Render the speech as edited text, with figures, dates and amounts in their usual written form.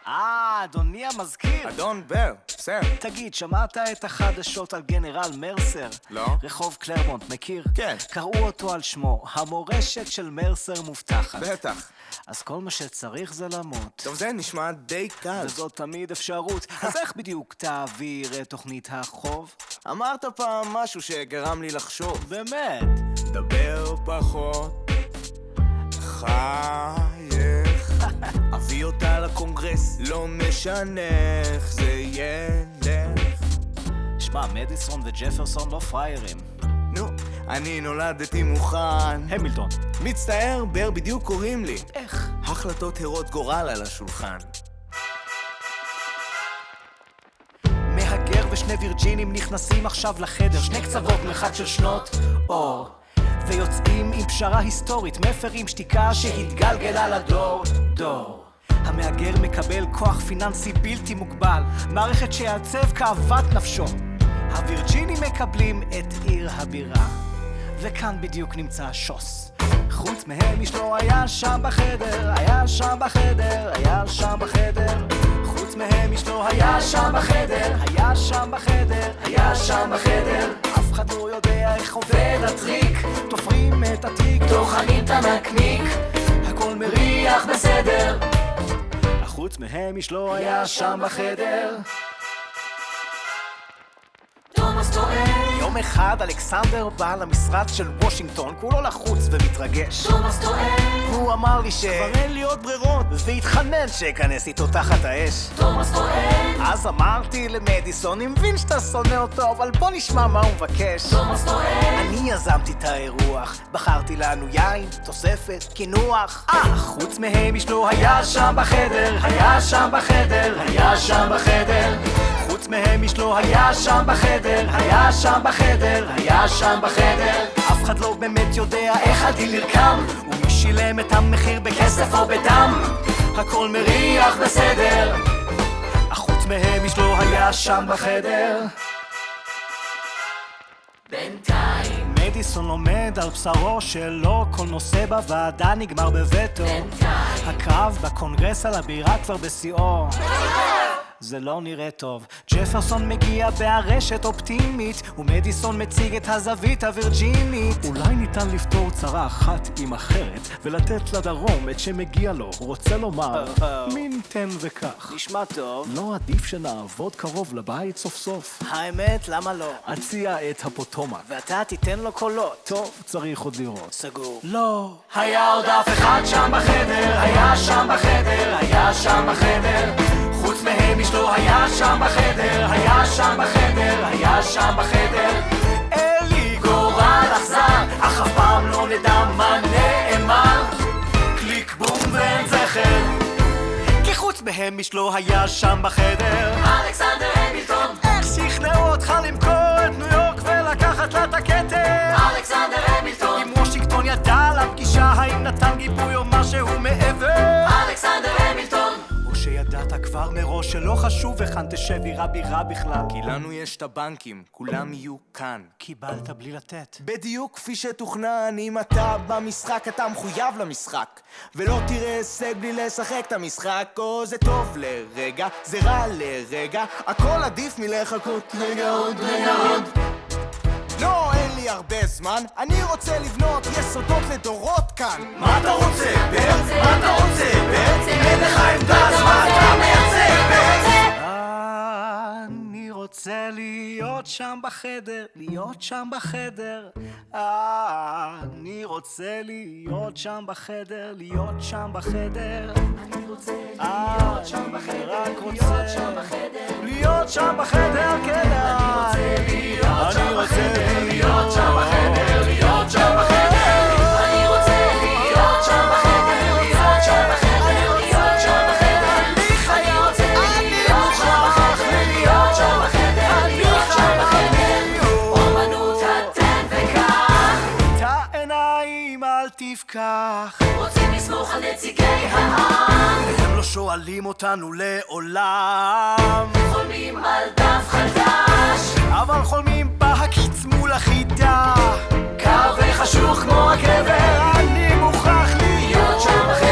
אדוני המזכיר. אדון בר, סר. תגיד, שמעת את החדשות על גנרל מרסר? לא. רחוב קלרמונט, מכיר? כן. קראו אותו על שמו. המורשת של מרסר מובטחת. בטח. אז כל מה שצריך זה למות. טוב, זה נשמע די קל. וזאת תמיד אפשרות. אז איך בדיוק תעביר את תוכנית החוב? אמרת פעם משהו שגרם לי לחשוב. באמת? דבר פחות, חייך. אביא אותה לקונגרס, לא משנה איך זה ילך. שמע, מדיסון וג'פרסון לא פריירים. נו, אני נולדתי מוכן. המילטון. מצטער, בר בדיוק קוראים לי. איך? החלטות הרות גורל על השולחן. מהגר ושני וירג'ינים נכנסים עכשיו לחדר, שני קצוות מרחק של שנות אור, ויוצאים עם פשרה היסטורית, מפרים שתיקה שהתגלגלה לדור דור. המהגר מקבל כוח פיננסי בלתי מוגבל, מערכת שיעצב כאוות נפשו. הווירג'ינים מקבלים את עיר הבירה, וכאן בדיוק נמצא השוס. חוץ מהם איש לא היה שם בחדר, היה שם בחדר, היה שם בחדר. חוץ מהם איש לא היה שם בחדר, היה שם בחדר, היה שם בחדר. אף אחד לא יודע איך עובד הטריק, תופרים את התיק, טוחנים את הנקניק, הכל מריח בסדר. חוץ מהם איש לא היה שם בחדר. תומאס טוען. יום אחד אלכסנדר בא למשרד של וושינגטון, כולו לחוץ ומתרגש. תומאס טוען. הוא אמר לי כבר אין לי עוד ברירות, והתחנן שיכנס איתו תחת האש. תומאס טוען. אז אמרתי למדיסון, אני מבין שאתה שונא אותו, אבל בוא נשמע מה הוא מבקש. תומאס טוען. אני יזמתי את האירוח, בחרתי לנו יין, תוספת, קינוח. חוץ מהם איש לא היה שם בחדר, היה שם בחדר, היה שם בחדר. חוץ מהם איש לא היה שם בחדר, היה שם בחדר, היה שם בחדר. אף אחד לא באמת יודע איך הדיל נרקם, ומי שילם את המחיר בכסף או בדם. הכל מריח בסדר, חוץ מהם איש לא היה שם בחדר. בינתיים מדיסון לומד על בשרו שלא כל נושא בוועדה נגמר בווטו. הקרב בקונגרס על הבירה כבר בשיאו, זה לא נראה טוב. ג'פרסון מגיע בארשת אופטימית, ומדיסון מציג את הזווית הווירג'ינית. אולי ניתן לפתור צרה אחת עם אחרת, ולתת לדרום את שמגיע לו. רוצה לומר, מין תן וכך. נשמע טוב. לא עדיף שנעבוד קרוב לבית סוף סוף? האמת, למה לא? אציע את הפוטומק, ואתה תיתן לו קולות. טוב, צריך עוד לראות. סגור. לא. היה עוד אף אחד שם בחדר, היה שם בחדר, היה שם בחדר. חוץ מהם איש לא היה שם בחדר, היה שם בחדר, היה שם בחדר. אלי גורל אכזר, אך אף פעם לא נדע מה נאמר. קליק בום ואין זכר, כי חוץ מהם איש לא היה שם בחדר. אלכסנדר המילטון. איך שכנעו אותך למכור את ניו יורק ולקחת לה את הכתר? אלכסנדר המילטון. אם וושינגטון ידע על הפגישה, האם נתן גיבוי או משהו מעבר? אלכסנדר המילטון. שידעת כבר מראש שלא חשוב היכן תשב עיר הבירה בכלל, כי לנו יש את הבנקים, כולם יהיו כאן. קיבלת בלי לתת. בדיוק כפי שתוכנן, אם אתה במשחק אתה מחויב למשחק, ולא תראה הישג בלי לשחק את המשחק. או זה טוב לרגע, זה רע לרגע, הכל עדיף מלחכות רגע עוד רגע עוד. לא, אין לי הרבה זמן, אני רוצה לבנות יסודות לדורות כאן. מה אתה רוצה, בר? מה אתה רוצה, בר? אין לך עמדה, אז מה אתה מייצג, בר? אני רוצה להיות שם בחדר, להיות שם בחדר. אני רוצה להיות שם בחדר, להיות שם בחדר. אני רוצה להיות שם בחדר, להיות שם בחדר. להיות שם בחדר, כן. אני רוצה להיות שם בחדר, להיות שם בחדר. אני רוצה להיות שם בחדר, להיות שם בחדר, להיות שם בחדר. אני רוצה להיות שם בחדר, להיות שם בחדר, להיות שם בחדר. אומנות התן וכך, את העיניים אל תפקח. רוצים לסמוך על נציגי העם, הם לא שואלים אותנו לעולם. חולמים על דף חדש, אבל חולמים בהקיץ מול החידה. קר וחשוך כמו הקבר, אני מוכרח להיות שם בחדר.